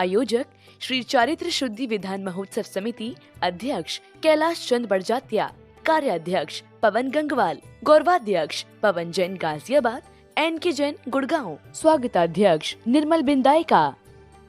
आयोजक श्री चारित्र शुद्धि विधान महोत्सव समिति अध्यक्ष कैलाश चंद बड़जात्या, कार्याध्यक्ष पवन गंगवाल, गौरवाध्यक्ष पवन जैन गाजियाबाद, NK जैन गुड़गांव, स्वागताध्यक्ष निर्मल बिंदायका,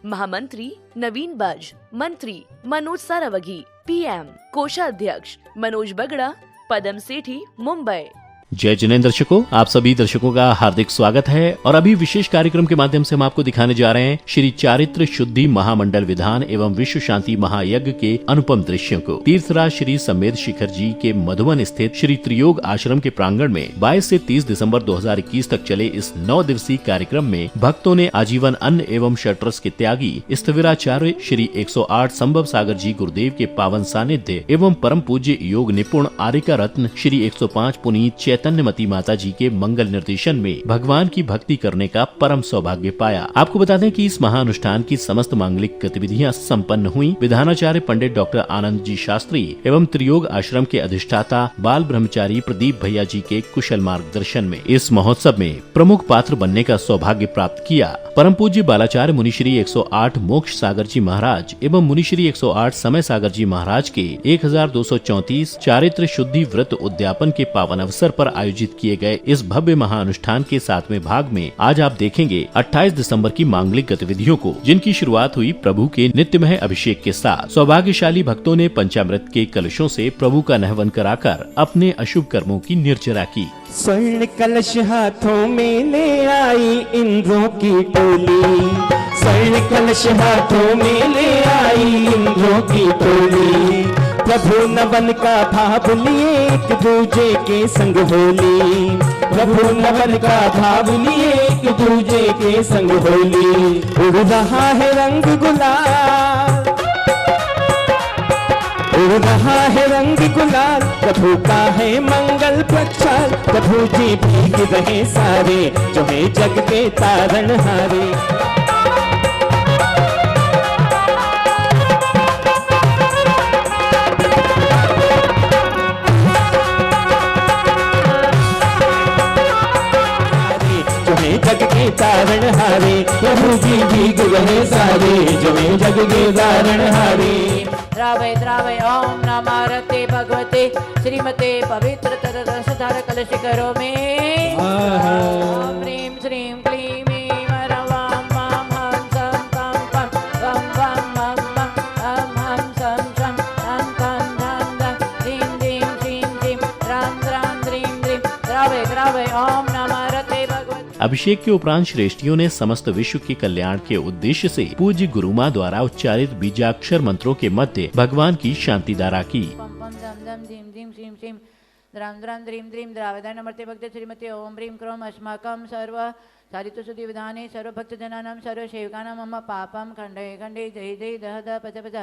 महामंत्री नवीन बज, मंत्री मनोज सारावगी, PM कोषाध्यक्ष मनोज बगड़ा, पदम सेठी, मुंबई। जय जिनेंद्र दर्शकों, आप सभी दर्शकों का हार्दिक स्वागत है। और अभी विशेष कार्यक्रम के माध्यम से हम आपको दिखाने जा रहे हैं श्री चारित्र शुद्धि महामंडल विधान एवं विश्व शांति महायज्ञ के अनुपम दृश्यों को। तीर्थराज श्री संवेद शिखर जी के मधुबन स्थित श्री त्रियोग आश्रम के प्रांगण में 22 से 30 दिसंबर 2021 तक चले इस 9 दिवसीय कार्यक्रम में भक्तों ने आजीवन अन्न एवं शटरस के त्यागी स्थविराचार्य श्री 108 संभव सागर जी गुरुदेव के पावन सानिध्य एवं परम पूज्य योग निपुण आर्यका रत्न श्री 105 पुनीत चैतन्यमती माता जी के मंगल निर्देशन में भगवान की भक्ति करने का परम सौभाग्य पाया। आपको बता दें कि इस महाअनुष्ठान की समस्त मांगलिक गतिविधियां संपन्न हुई। विधानाचार्य पंडित डॉक्टर आनंद जी शास्त्री एवं त्रियोग आश्रम के अधिष्ठाता बाल ब्रह्मचारी प्रदीप भैया जी के कुशल मार्गदर्शन में इस महोत्सव में प्रमुख पात्र बनने का सौभाग्य प्राप्त किया। परम पूज्य बालाचार्य मुनिश्री 108 मोक्ष सागर जी महाराज एवं मुनिश्री 108 समय सागर जी महाराज के 1234 चारित्र शुद्धि व्रत उद्यापन के पावन अवसर पर आयोजित किए गए इस भव्य महाअनुष्ठान के 7वें भाग में आज आप देखेंगे 28 दिसंबर की मांगलिक गतिविधियों को, जिनकी शुरुआत हुई प्रभु के नित्यमय अभिषेक के साथ। सौभाग्यशाली भक्तों ने पंचामृत के कलशों से प्रभु का नहवन कराकर अपने अशुभ कर्मों की निर्जरा की। स्वर्ण कलश हाथों में ले आई इंद्रों की टोली, स्वर्ण कलश हाथों में ले आई इंद्रों की टोली। प्रभु नवन का भाव लिए एक दूजे के संग होली, प्रभु नवन का भाव लिए एक दूजे के संग होली। उड़ रहा है रंग गुलाल, उड़ रहा है रंग गुलाल, प्रभु का है मंगल प्रचार। प्रभु जी भीग रहे सारे, जो है जग के तारनहारे। जग के तारणहारे, प्रभु जी भीग रहे सारे, जो है जग के तारणहारे। द्रावय द्रावय ओम नमः भगवते श्रीमते पवित्र तरसधार कलशिखरों में ओम ह्रीं श्रीं क्लीं वरवां वां हं सं तं पं वं वं मं मं अं हं सं शं तं तं धं धं ह्रीं ह्रीं श्रीं श्रीं द्रां द्रां द्रीं द्रीं द्रावय द्रावय ओम नमः भगवते। अभिषेक के उपरांत श्रेष्ठियों ने समस्त विश्व के कल्याण के उद्देश्य से पूज्य गुरुमा द्वारा उच्चारित बीजाक्षर मंत्रों के मध्य भगवान की शांति धारा की। श्रीमती ओम ह्रीं क्रोम अस्माकं सर्व चारित्र शुद्धि विधाने सर्व भक्त जनानां सर्व सेवकानां मम पापं खंडे खंडे जय जय दह दह पच पच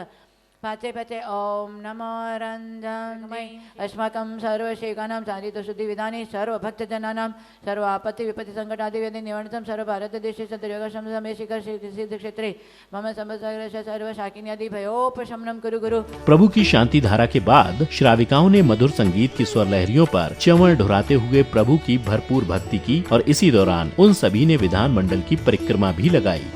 पाचे पचे ओम नमो रंजनमय अस्माकं सर्व सेवकानां चारित्र शुद्धि विधाने सर्व भक्त जनानां सर्व आपत्ति विपत्ति संकट आदि वेदि निवारणं सर्व भारत देशे सतयोगशम समय शिखर सिद्ध क्षेत्रे मम संवत्सर सर्व शाकिनी आदि भयोपशमनं कुरु गुरु। प्रभु की शांति धारा के बाद श्राविकाओं ने मधुर संगीत की स्वर लहरियों पर च्यवण ढुराते हुए प्रभु की भरपूर भक्ति की और इसी दौरान उन सभी ने विधान मंडल की परिक्रमा भी लगाई।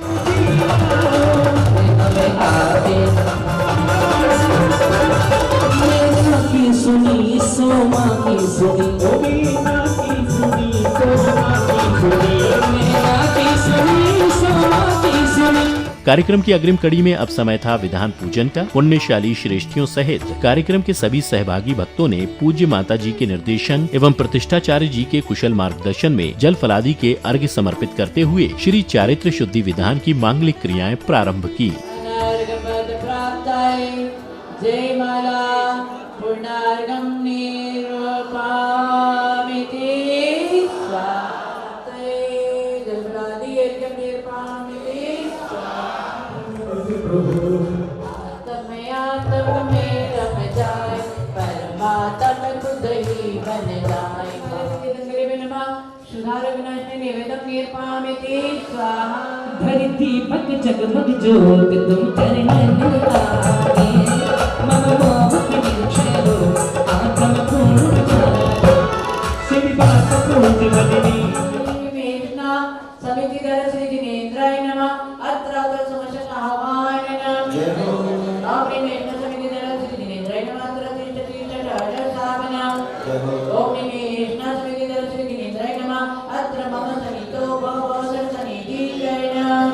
सुनी सोमा की सुनी, ओ मीना की सुनी, सोमा की सुनी, मीना की सुनी, सोमा की सुनी। कार्यक्रम की अग्रिम कड़ी में अब समय था विधान पूजन का। पुण्यशाली श्रेष्ठियों सहित कार्यक्रम के सभी सहभागी भक्तों ने पूज्य माता जी के निर्देशन एवं प्रतिष्ठाचार्य जी के कुशल मार्गदर्शन में जल फलादि के अर्घ्य समर्पित करते हुए श्री चारित्र शुद्धि विधान की मांगलिक क्रियाएं प्रारंभ की। जय माला पुण्यार्घं निर्वपामिति स्वाते जलफलादि अर्घ्यं निर्वपामिति आत्मयात्म में रम जाए, परमात्म खुद ही बन जाए। सुधार विनाश निवेदन निर्वपामिति स्वाहा। भरी दीपक जगमग ज्योत तुम चरण लगाए, मम मोह निक्षेपो आत्म पूर्ण श्री बात पूज बदनी मेषना समिति दर श्री जिनेन्द्राय नमः। अत्र समस्त आह्वान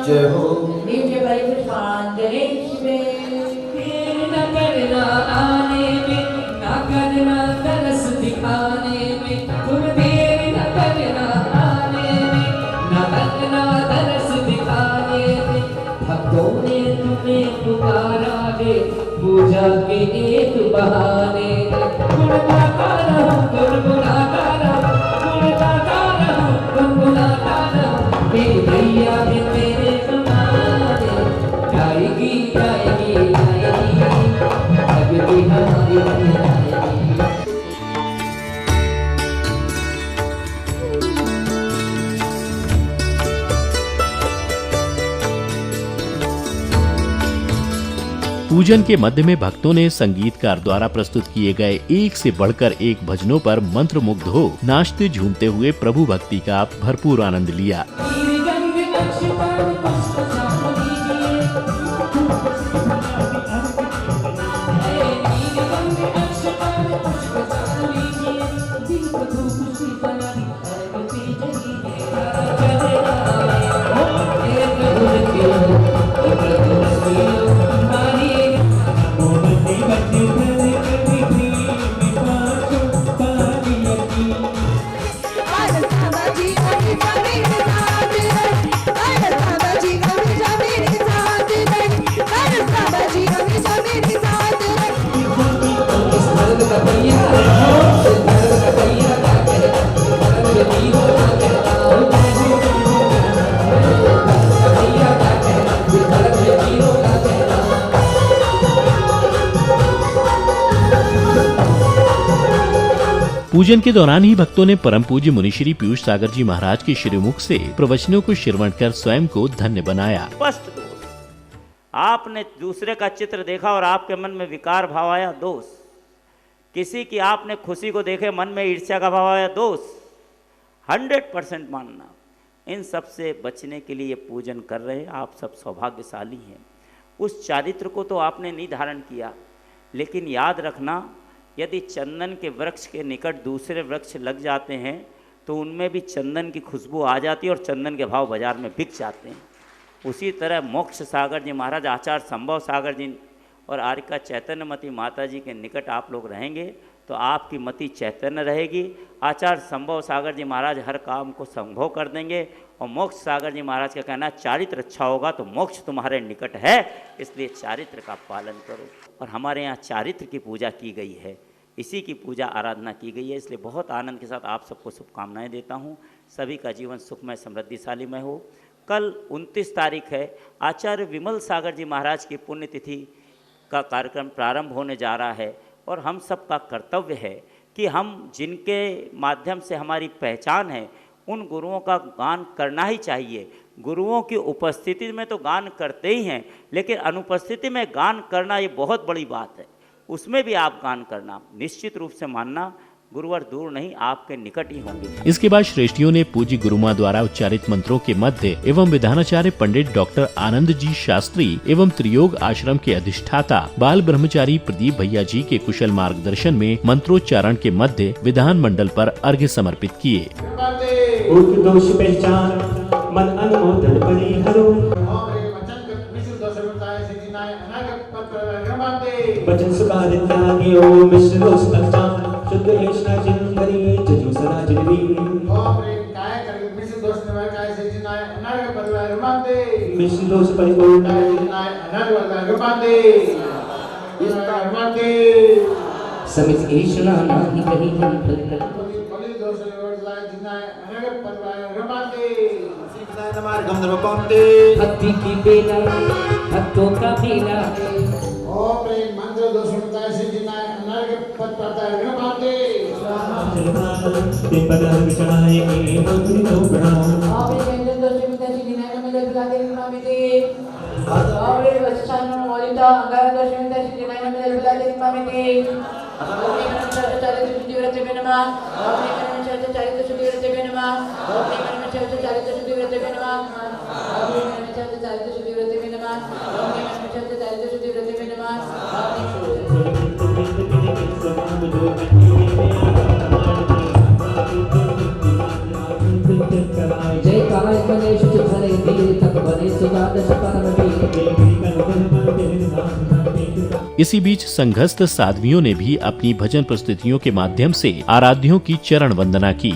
जय हो। दिव्य परिपुष्पांजलि शिवे। देर न करना आने में, न करना तरस दिखाने में, तुम देर न करना आने में, न करना तरस दिखाने में। भक्तों ने तुम्हें पुकारा है पूजा के एक बहाने। गुणगाता रहो, गुनगुनाता रहो, गुणगाता रहो, गुनगुनाता रहो। मेरी भैया है तेरे कमाने, गाएगी गाएगी गाएगी, भगती हमारी बन जाएगी। पूजन के मध्य में भक्तों ने संगीतकार द्वारा प्रस्तुत किए गए एक से बढ़कर एक भजनों पर मंत्रमुग्ध हो नाचते झूमते हुए प्रभु भक्ति का भरपूर आनंद लिया। पूजन के दौरान ही भक्तों ने परम पूज्य मुनिश्री पीयूष सागर जी महाराज के श्रीमुख से प्रवचनों को श्रवण कर स्वयं को धन्य बनाया। स्पष्ट दोष, आपने दूसरे का चित्र देखा और आपके मन में विकार भाव आया, दोष। किसी की आपने खुशी को देखे मन में ईर्ष्या का भाव आया, दोष। 100% मानना। इन सब से बचने के लिए पूजन कर रहे आप सब सौभाग्यशाली हैं। उस चारित्र को तो आपने नहीं धारण किया, लेकिन याद रखना यदि चंदन के वृक्ष के निकट दूसरे वृक्ष लग जाते हैं तो उनमें भी चंदन की खुशबू आ जाती है और चंदन के भाव बाजार में बिक जाते हैं। उसी तरह मोक्ष सागर जी महाराज, आचार्य संभव सागर जी और आर्यका चैतन्यमती माता जी के निकट आप लोग रहेंगे तो आपकी मति चैतन्य रहेगी। आचार्य संभव सागर जी महाराज हर काम को संभव कर देंगे और मोक्ष सागर जी महाराज का कहना है चारित्र अच्छा होगा तो मोक्ष तुम्हारे निकट है, इसलिए चारित्र का पालन करो। और हमारे यहाँ चारित्र की पूजा की गई है, इसी की पूजा आराधना की गई है, इसलिए बहुत आनंद के साथ आप सबको शुभकामनाएं देता हूँ। सभी का जीवन सुखमय समृद्धिशालीमय हो। कल 29 तारीख है, आचार्य विमल सागर जी महाराज की पुण्यतिथि का कार्यक्रम प्रारंभ होने जा रहा है और हम सब का कर्तव्य है कि हम जिनके माध्यम से हमारी पहचान है उन गुरुओं का गान करना ही चाहिए। गुरुओं की उपस्थिति में तो गान करते ही हैं, लेकिन अनुपस्थिति में गान करना ये बहुत बड़ी बात है। उसमें भी आप गान करना निश्चित रूप से मानना, गुरुवर दूर नहीं आपके निकट ही होंगे। इसके बाद श्रेष्ठियों ने पूज्य गुरुमा द्वारा उच्चारित मंत्रों के मध्य एवं विधानाचार्य पंडित डॉक्टर आनंद जी शास्त्री एवं त्रियोग आश्रम के अधिष्ठाता बाल ब्रह्मचारी प्रदीप भैया जी के कुशल मार्गदर्शन में मंत्रोच्चारण के मध्य विधान मंडल पर अर्घ्य समर्पित किए। दोष पहचान मन अनुमोदन परिहरो, वचन सुकार त्यागी ओम विष्णुस पहचान शुद्ध यशना जिंदरी जजो सना जिंदरी काय कर विष्णु दोष ने काय से जिनाय अनाग परिवार मानते विष्णु दोष परिपूर्ण जिनाय अनाग परिवार मानते इसका मानते समित ईशना नाही कहीं बलि दोष ने जिनाय अनाग परिवार मानते सिकदाय नमार गंधर्व पाते भक्ति की बेला भक्तों का मेला है। ओम प्रेम मंत्र दोष ने से जिनाय अनाग परिवार मानते ते पदर विचराए के मंत्री तो प्रणाम आपरे व्यंजन दोष में तैसी जिनाय का मिले बुलाते मामिते आपरे वचन मोलिता अंगार दोष में तैसी जिनाय का मिले बुलाते मामिते आपरे मन चारित्र शुद्धि व्रत में नमः आपरे मन चारित्र शुद्धि व्रत में नमः आपरे मन चारित्र शुद्धि व्रत में नमः आपरे मन चारित्र शुद्धि व्रत में नमः आपरे मन चारित्र शुद्धि व्रत में नमः। जय काल गणेश चतुरे तीर तक बने इसी बीच संघस्थ साध्वियों ने भी अपनी भजन प्रस्तुतियों के माध्यम से आराध्यों की चरण वंदना की।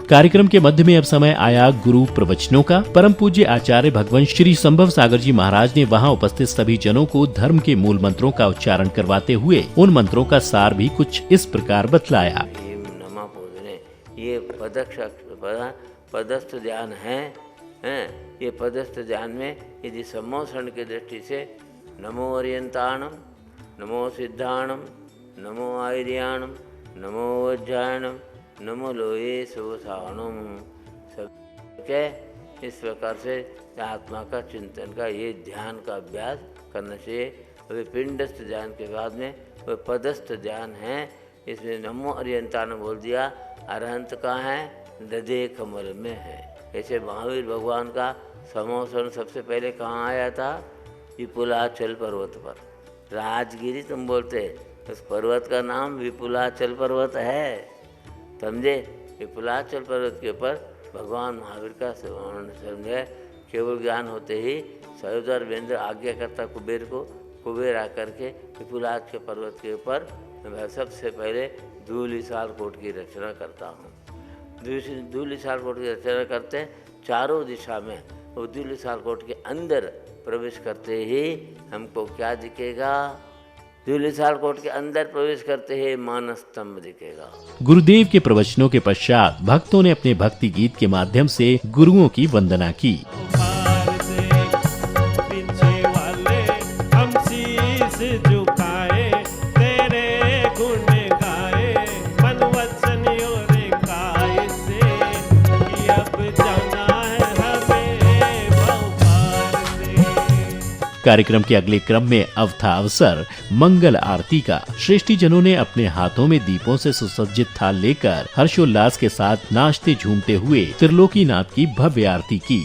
कार्यक्रम के मध्य में अब समय आया गुरु प्रवचनों का। परम पूज्य आचार्य भगवान श्री संभव सागर जी महाराज ने वहां उपस्थित सभी जनों को धर्म के मूल मंत्रों का उच्चारण करवाते हुए उन मंत्रों का सार भी कुछ इस प्रकार बतलाया। ये पदस्थ ध्यान है। ये पदस्थ ध्यान में यदि सम्मोषण की दृष्टि से नमो अर्यंताणम, नमो सिद्धाणम, नमो आयर्याणम, नमो वज्रायणम, नमो लोहे सुवसाणम, सब के इस प्रकार से आत्मा का चिंतन का ये ध्यान का अभ्यास करना चाहिए। वे पिंडस्थ ध्यान के बाद में वे पदस्थ ध्यान है। इसमें नमो अर्यंताणम बोल दिया। अरहंत कहाँ है? हृदय कमल में है। ऐसे महावीर भगवान का सम्मोषण सबसे पहले कहाँ आया था? विपुलाचल पर्वत पर। राजगिरी तुम बोलते, उस पर्वत का नाम विपुलाचल पर्वत है, समझे? विपुलाचल पर्वत के ऊपर भगवान महावीर का समझे। केवल ज्ञान होते ही सयोधर वेंद्र आज्ञा करता कुबेर को। कुबेर आकर के विपुलाच के पर्वत के ऊपर सबसे पहले धूलिसाल कोट की रचना करता हूँ। धूलिसाल कोट की रचना करते चारों दिशा में वो धूलिसाल कोट के अंदर प्रवेश करते ही हमको क्या दिखेगा? धूलिसाल कोट के अंदर प्रवेश करते ही मानस स्तंभ दिखेगा। गुरुदेव के प्रवचनों के पश्चात भक्तों ने अपने भक्ति गीत के माध्यम से गुरुओं की वंदना की। कार्यक्रम के अगले क्रम में अब था अवसर मंगल आरती का। श्रेष्ठी जनों ने अपने हाथों में दीपों से सुसज्जित थाल लेकर हर्षोल्लास के साथ नाचते झूमते हुए त्रिलोकीनाथ की भव्य आरती की।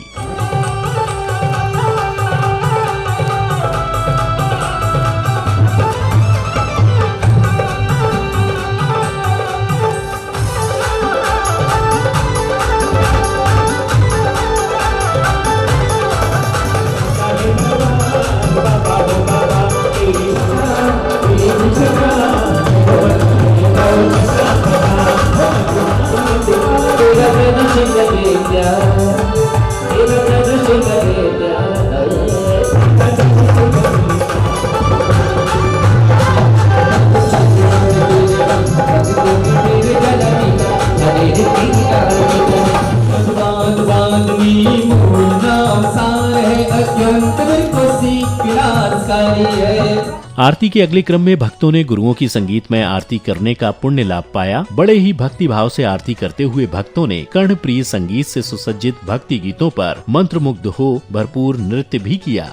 आरती के अगले क्रम में भक्तों ने गुरुओं की संगीतमय आरती करने का पुण्य लाभ पाया। बड़े ही भक्ति भाव से आरती करते हुए भक्तों ने कर्णप्रिय संगीत से सुसज्जित भक्ति गीतों पर मंत्रमुग्ध हो भरपूर नृत्य भी किया।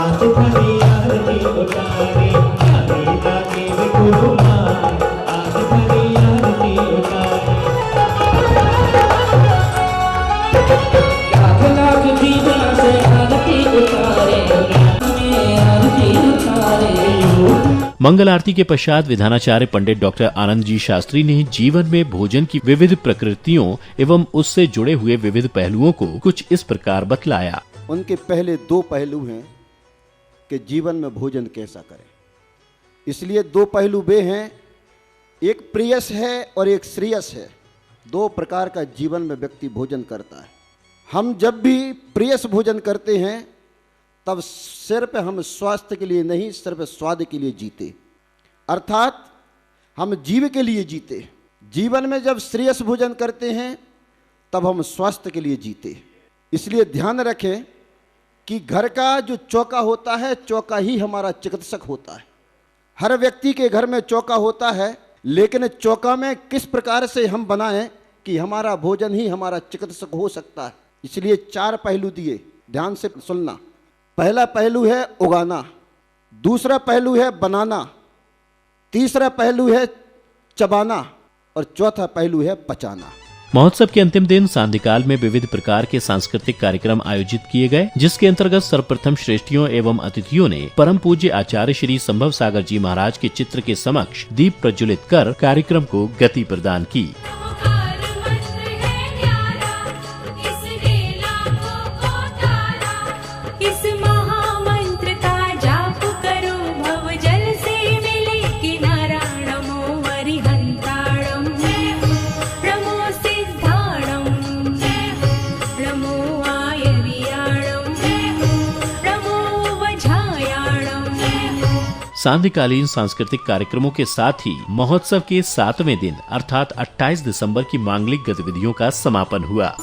आज खड़ी आरती उतारे जागे जागे गुरुमान आज खड़ी आरती उतारे लाख लाख दीवाना से आरती उतारे आरती उतारे। मंगल आरती के पश्चात विधानाचार्य पंडित डॉक्टर आनंद जी शास्त्री ने जीवन में भोजन की विविध प्रकृतियों एवं उससे जुड़े हुए विविध पहलुओं को कुछ इस प्रकार बतलाया। उनके पहले दो पहलू हैं कि जीवन में भोजन कैसा करें। इसलिए दो पहलू वे हैं, एक प्रेयस है और एक श्रेयस है। दो प्रकार का जीवन में व्यक्ति भोजन करता है। हम जब भी प्रेयस भोजन करते हैं तब सिर्फ हम स्वास्थ्य के लिए नहीं, सिर्फ स्वाद के लिए जीते, अर्थात हम जीव के लिए जीते। जीवन में जब श्रेयस भोजन करते हैं तब हम स्वास्थ्य के लिए जीते। इसलिए ध्यान रखें कि घर का जो चौका होता है, चौका ही हमारा चिकित्सक होता है। हर व्यक्ति के घर में चौका होता है, लेकिन चौका में किस प्रकार से हम बनाएं कि हमारा भोजन ही हमारा चिकित्सक हो सकता है। इसलिए चार पहलू दिए, ध्यान से सुनना। पहला पहलू है उगाना, दूसरा पहलू है बनाना, तीसरा पहलू है चबाना और चौथा पहलू है पचाना। महोत्सव के अंतिम दिन सांध्यकाल में विविध प्रकार के सांस्कृतिक कार्यक्रम आयोजित किए गए, जिसके अंतर्गत सर्वप्रथम श्रेष्ठियों एवं अतिथियों ने परम पूज्य आचार्य श्री संभव सागर जी महाराज के चित्र के समक्ष दीप प्रज्वलित कर कार्यक्रम को गति प्रदान की। सांध्यकालीन सांस्कृतिक कार्यक्रमों के साथ ही महोत्सव के 7वें दिन अर्थात 28 दिसंबर की मांगलिक गतिविधियों का समापन हुआ।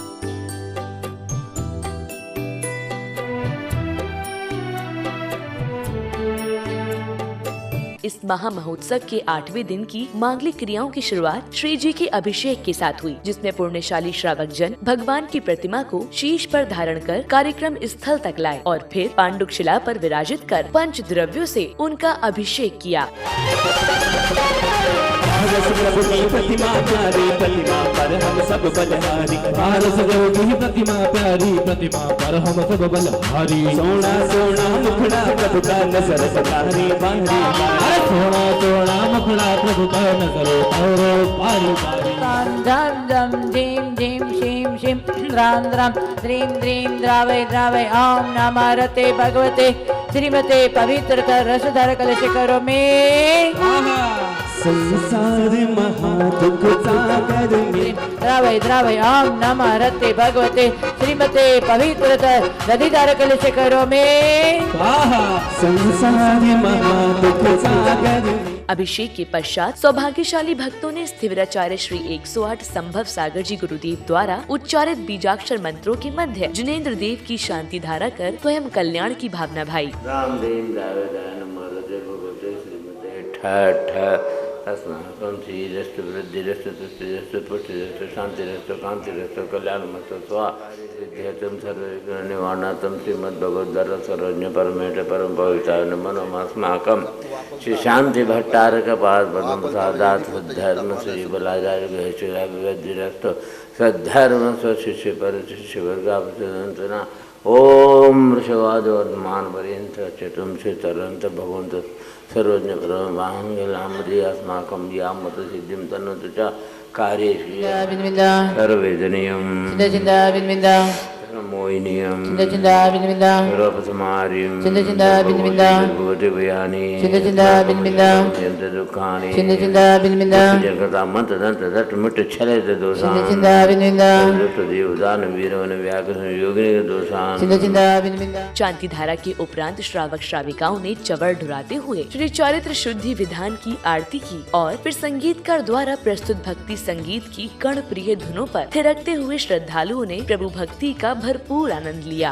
इस महा महोत्सव के 8वें दिन की मांगलिक क्रियाओं की शुरुआत श्री जी के अभिषेक के साथ हुई, जिसमें पुण्यशाली श्रावक जन भगवान की प्रतिमा को शीश पर धारण कर कार्यक्रम स्थल तक लाए और फिर पांडुक शिला पर विराजित कर पंच द्रव्यों से उनका अभिषेक किया। प्रभु की प्रतिमा प्यारी, प्रतिमा पर हम सब बलहारी। भारत प्रभु की प्रतिमा प्यारी, प्रतिमा पर हम सब बलहारी। सोना सोना मुखड़ा प्रभु का नजर सतारी बारी। सोना सोना मुखड़ा प्रभु का नजर उतारो बारी बारी। धम धम धीम धीम शीम शीम राम राम द्रीम द्रीम द्रावय द्रावय ओम नमः रते भगवते श्रीमते पवित्रता रसधर कलश करो में संसार महादुख सागर में द्रावय द्रावय ओम नमः रते भगवते श्रीमते पवित्रता रधिधर कलश करो में संसार महादुख सागर में। अभिषेक के पश्चात सौभाग्यशाली भक्तों ने स्थिविराचार्य श्री 108 संभव सागर जी गुरुदेव द्वारा उच्चारित बीजाक्षर मंत्रों के मध्य जिनेन्द्र देव की शांति धारा कर स्वयं कल्याण की भावना भाई। रामदेव ठ अस्माकं श्रीरस्तु वृद्धिरस्तु तुष्टिरस्तु पुष्टिरस्तु शांतिरस्तु कांतिरस्तु कल्याणमस्तु स्वाहा सिद्ध्यर्थं सर्वविघ्ननिवारणार्थं श्रीमद्भगवद्गीता सर्वज्ञ परमेश परम पवित्राय नमोऽस्माकं श्री शांति भट्टारक पाद पद्म सादात सद्धर्म श्री बलाचार्य गहेश्वरा विवद्धिरस्तु सद्धर्म स्वशिष्य पर शिष्य वर्गावसंतना ओम ऋषवादवर्धमान पर्यंत चतुम से तरंत भगवंत सर्वज्ञ परम वांगलामदि अस्माकं यामत सिद्धिं तन्नतु च कार्येषु सर्ववेदनीयं मोहिनीयं सर्वपसमार्यं भगवती भयानि दुःखानि जगतामन्तदन्तदट्टमुट्ट छलेत दोषान् देवदान वीरवन व्याघ्र योगिनी दोषान्। शांति धारा के उपरांत श्रावक श्राविकाओं ने चवर ढुराते हुए श्री चारित्र शुद्धि विधान की आरती की और फिर संगीतकार द्वारा प्रस्तुत भक्ति संगीत की कण प्रिय धुनों पर थिरकते हुए श्रद्धालुओं ने प्रभु भक्ति का भरपूर आनंद लिया।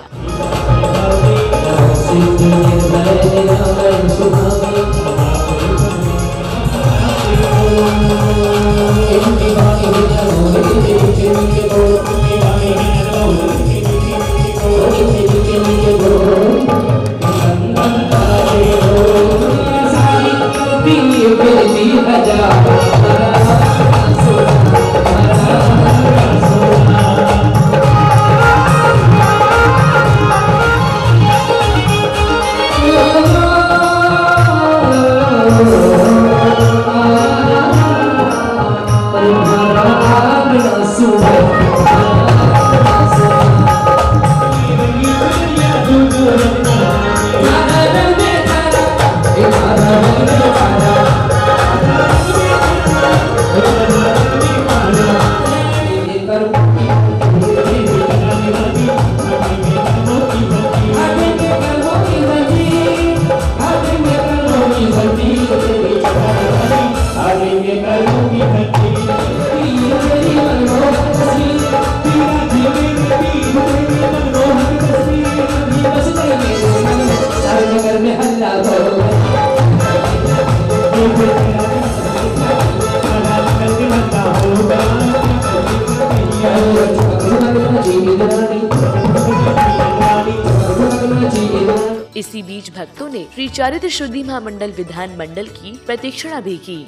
इसी बीच भक्तों ने श्री चारित्र शुद्धि महामंडल विधान मंडल की प्रतीक्षणा भी की।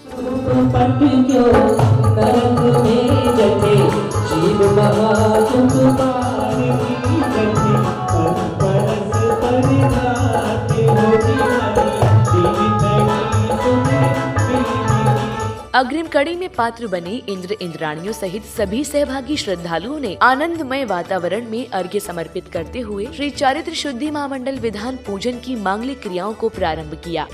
अग्रिम कड़ी में पात्र बने इंद्र इंद्राणियों सहित सभी सहभागी श्रद्धालुओं ने आनंदमय वातावरण में अर्घ्य समर्पित करते हुए श्री चारित्र शुद्धि महामंडल विधान पूजन की मांगलिक क्रियाओं को प्रारंभ किया।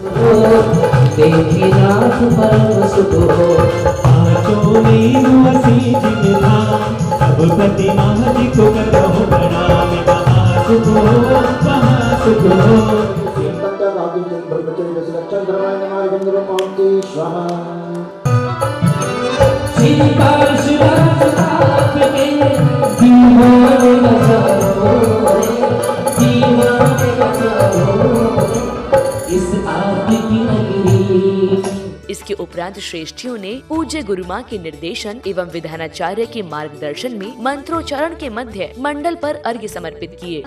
इसके उपरांत श्रेष्ठियों ने पूज्य गुरुमां के निर्देशन एवं विधानाचार्य के मार्गदर्शन में मंत्रोच्चारण के मध्य मंडल पर अर्घ्य समर्पित किए।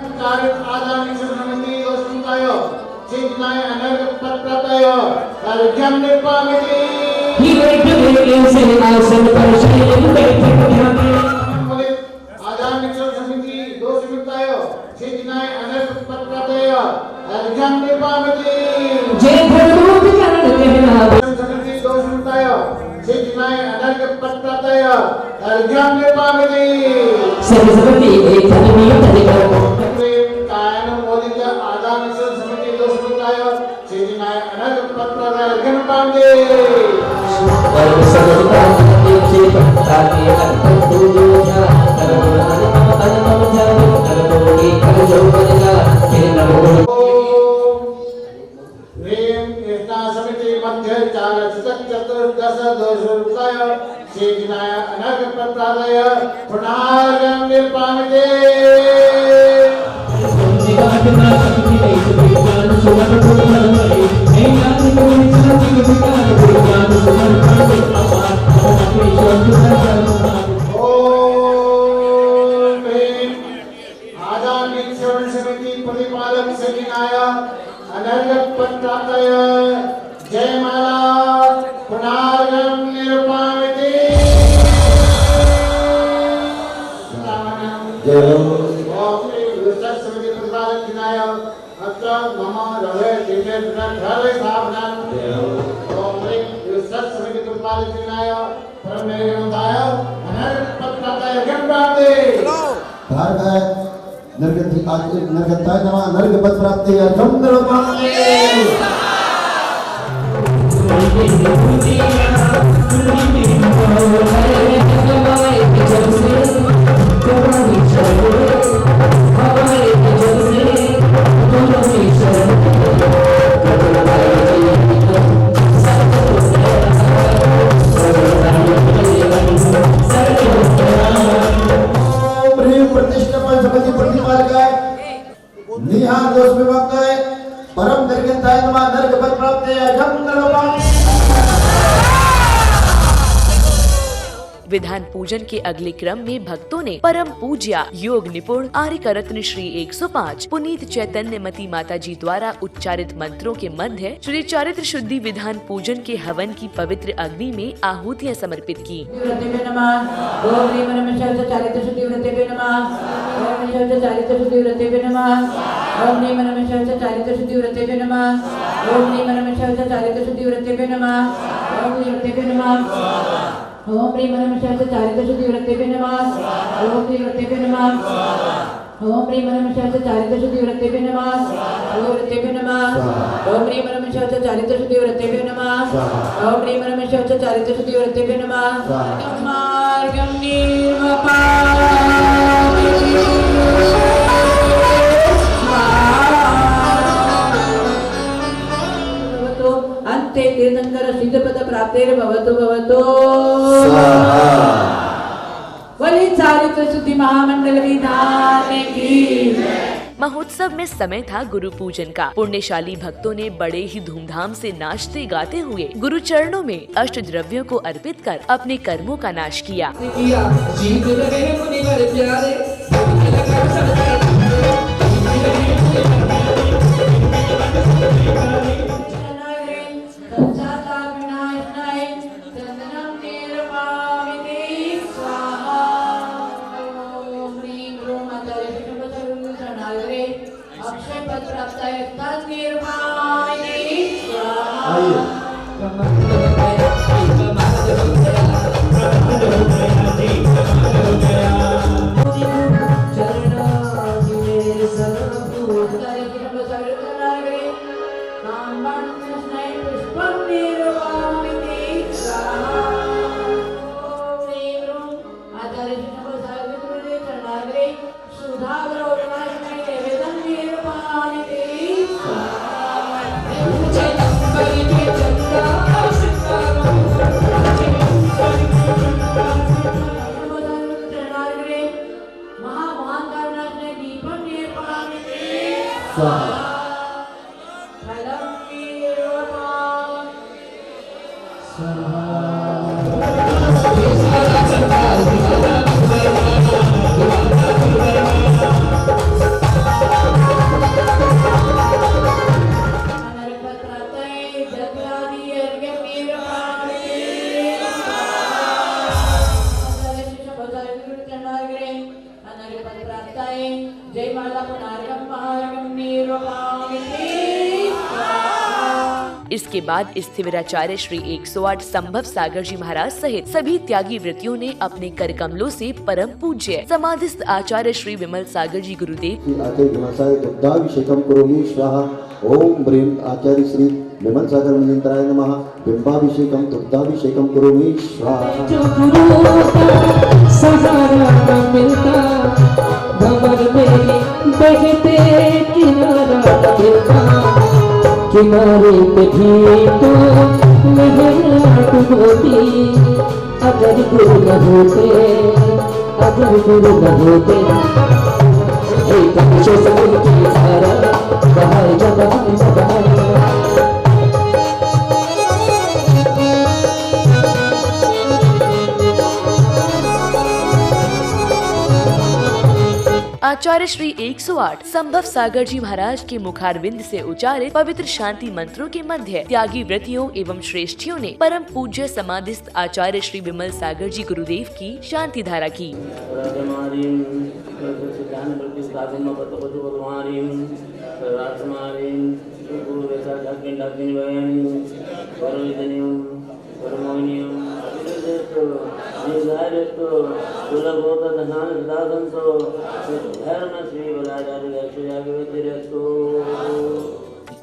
विधान पूजन के अगले क्रम में भक्तों ने परम पूज्या योग निपुण आर्य रत्न श्री 105 पुनीत चैतन्य मती माता जी द्वारा उच्चारित मंत्रों के मध्य श्री चारित्र शुद्धि विधान पूजन के हवन की पवित्र अग्नि में आहुतियां समर्पित की। ओम प्रेम नमः चारित्र शुद्धि वृत्ते नमः। ओम प्रेम वृत्ते नमः। ओम प्रेम नमः चारित्र शुद्धि वृत्ते नमः। ओम वृत्ते नमः। ओम प्रेम नमः चारित्र शुद्धि वृत्ते नमः। ओम प्रेम नमः चारित्र शुद्धि वृत्ते नमः। मार्गम अंते तीर्थंकर सिद्धपद प्राप्तेर भवतु भवतु। बोले चारित्र शुद्धि महामंडल विधान की। महोत्सव में समय था गुरु पूजन का। पुण्यशाली भक्तों ने बड़े ही धूमधाम से नाचते गाते हुए गुरु चरणों में अष्ट द्रव्यों को अर्पित कर अपने कर्मों का नाश किया। इसके बाद स्थिविराचार्य श्री 108 संभव सागर जी महाराज सहित सभी त्यागी वृत्तियों ने अपने कर कमलों से परम पूज्य समाधिस्थ आचार्य श्री विमल सागर जी गुरुदेव ओम ब्रीम आचार्य श्री विमल सागर मंत्राय नमः बिंबाभिषेकम दुग्धाभिषेकम करोमि स्वाहा। जो गुरु का सहारा मिलता भंवर में बहते किनारा मिलता किनारे पे भी तो लहराट होती अगर गुरु न होते अगर गुरु न होते एक पीछे समुद्र की धारा बहाए जा बहाए जा बहाए जा। आचार्य श्री 108 संभव सागर जी महाराज के मुखारविंद से उच्चारित पवित्र शांति मंत्रों के मध्य त्यागी व्रतियों एवं श्रेष्ठियों ने परम पूज्य समाधिस्थ आचार्य श्री विमल सागर जी गुरुदेव की शांति धारा की।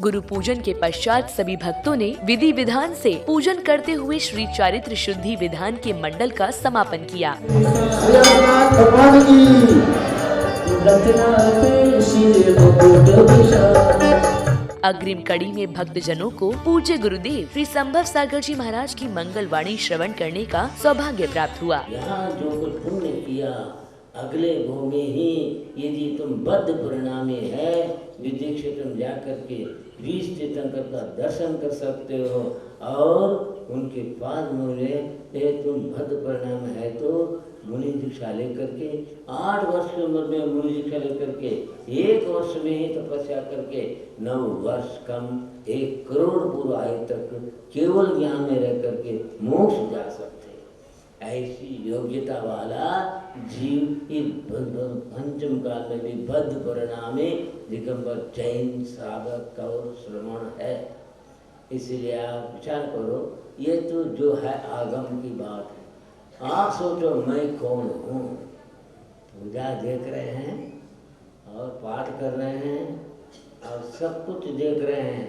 गुरु पूजन के पश्चात सभी भक्तों ने विधि विधान से पूजन करते हुए श्री चारित्र शुद्धि विधान के मंडल का समापन किया। अग्रिम कड़ी में भक्तजनों को पूज्य गुरुदेव श्री संभव सागर जी महाराज की मंगलवाणी श्रवण करने का सौभाग्य प्राप्त हुआ। यहाँ जो कुछ पुण्य किया अगले भोग में ही यदि तुम बद्ध परिणामी है विधि क्षेत्र में जाकर के 20 तीर्थंकर का दर्शन कर सकते हो और उनके पाद में तुम बद्ध परिणाम है तो मुनि दीक्षा लेकर के 8 वर्ष की उम्र में मुनि दीक्षा लेकर के 1 वर्ष में ही तपस्या करके 9 वर्ष कम 1 करोड़ पूर्व आयु तक केवल ज्ञान में रह करके मोक्ष जा सकते। ऐसी योग्यता वाला जीव इस पंचम काल में भी बद्ध परिणामी दिगंबर जैन श्रावक और श्रवण है। इसलिए आप विचार करो ये तो जो है आगम की बात है। आप सोचो मैं कौन हूँ? पूजा देख रहे हैं और पाठ कर रहे हैं और सब कुछ देख रहे हैं।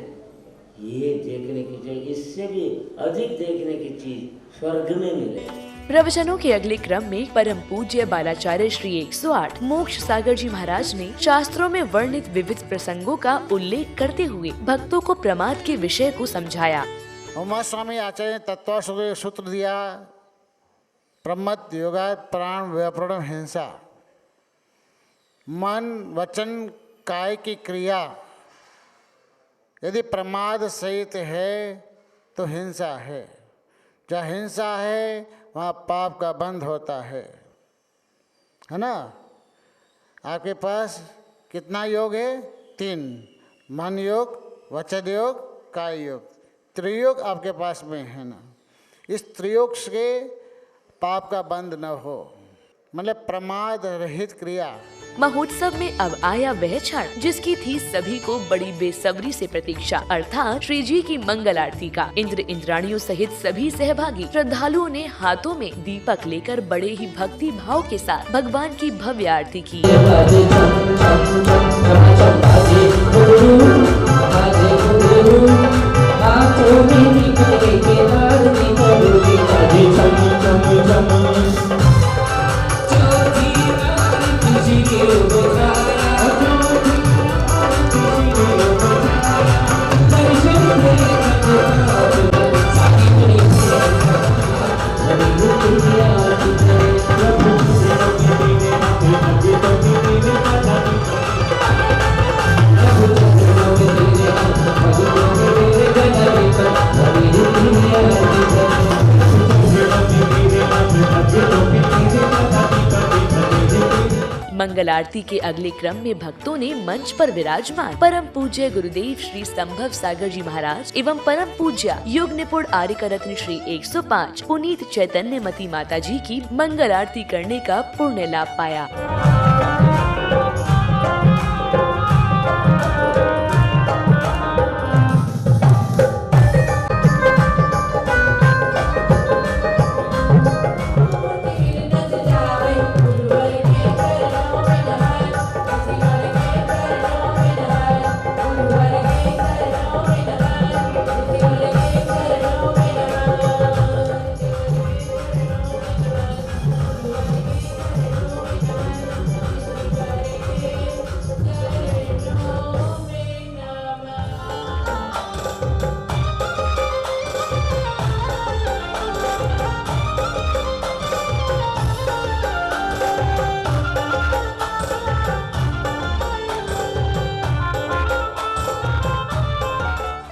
ये देखने की चीज इससे भी अधिक देखने की चीज स्वर्ग में मिले। प्रवचनों के अगले क्रम में परम पूज्य बालाचार्य श्री 108 मोक्ष सागर जी महाराज ने शास्त्रों में वर्णित विविध प्रसंगों का उल्लेख करते हुए भक्तों को प्रमाद के विषय को समझाया। उमा स्वामी आचार्य ने तत्व सूत्र दिया, प्रमद योगा प्राण व्यापरण हिंसा, मन वचन काय की क्रिया यदि प्रमाद सहित है तो हिंसा है। जहाँ हिंसा है वहाँ पाप का बंध होता है ना। आपके पास कितना योग है? 3, मन योग, वचन योग, काय योग, त्रियोग आपके पास में है ना। इस त्रियोग से पाप का बंध न हो, मतलब प्रमाद रहित क्रिया। महोत्सव में अब आया वह क्षण जिसकी थी सभी को बड़ी बेसब्री से प्रतीक्षा, अर्थात श्री जी की मंगल आरती का। इंद्र इंद्राणियों सहित सभी सहभागी श्रद्धालुओं ने हाथों में दीपक लेकर बड़े ही भक्ति भाव के साथ भगवान की भव्य आरती की। मंगल आरती के अगले क्रम में भक्तों ने मंच पर विराजमान परम पूज्य गुरुदेव श्री संभव सागर जी महाराज एवं परम पूज्य योग निपुण आर्य रत्न श्री 105 पुनीत चैतन्य मती माता जी की मंगल आरती करने का पुण्य लाभ पाया।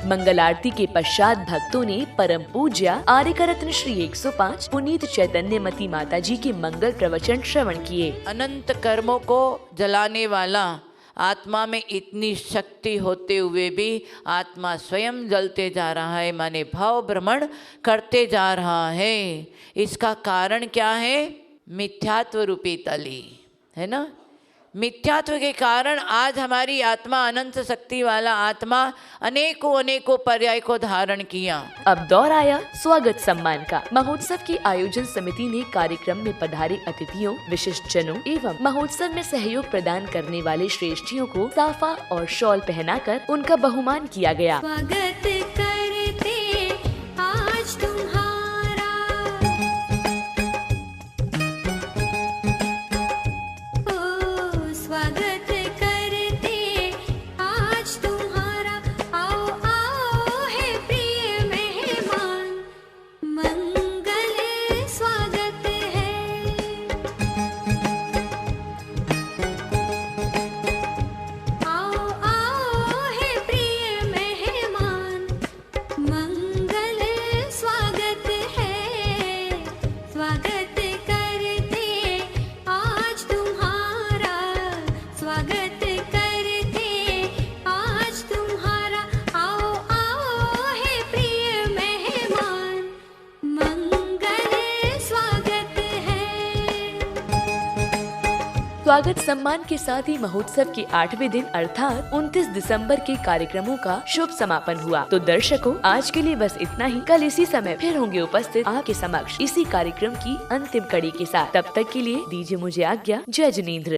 मंगल आरती के पश्चात भक्तों ने परम पूज्य आर्य रत्न श्री 105 पुनीत चैतन्य मती माता जी के मंगल प्रवचन श्रवण किए। अनंत कर्मों को जलाने वाला आत्मा में इतनी शक्ति होते हुए भी आत्मा स्वयं जलते जा रहा है, माने भाव भ्रमण करते जा रहा है। इसका कारण क्या है? मिथ्यात्व रूपी तली है ना। मिथ्यात्व के कारण आज हमारी आत्मा, अनंत शक्ति वाला आत्मा अनेकों अनेकों पर्याय को धारण किया। अब दौर आया स्वागत सम्मान का। महोत्सव की आयोजन समिति ने कार्यक्रम में पधारे अतिथियों, विशिष्ट जनों एवं महोत्सव में सहयोग प्रदान करने वाले श्रेष्ठियों को साफा और शॉल पहनाकर उनका बहुमान किया गया। स्वागत करते आज तुम्हारा, स्वागत करते आज तुम्हारा, आओ आओ है प्रिय मेहमान, मंगल स्वागत है। आओ आओ है प्रिय मेहमान, मंगल स्वागत है। स्वागत करते आज तुम्हारा, स्वागत करते आज तुम्हारा, आओ आओ है प्रिय मेहमान, मंगल स्वागत है। स्वागत सम्मान के साथ ही महोत्सव के 8वें दिन अर्थात 29 दिसंबर के कार्यक्रमों का शुभ समापन हुआ। तो दर्शकों, आज के लिए बस इतना ही। कल इसी समय फिर होंगे उपस्थित आपके समक्ष इसी कार्यक्रम की अंतिम कड़ी के साथ। तब तक के लिए दीजिए मुझे आज्ञा। जय जिनेंद्र।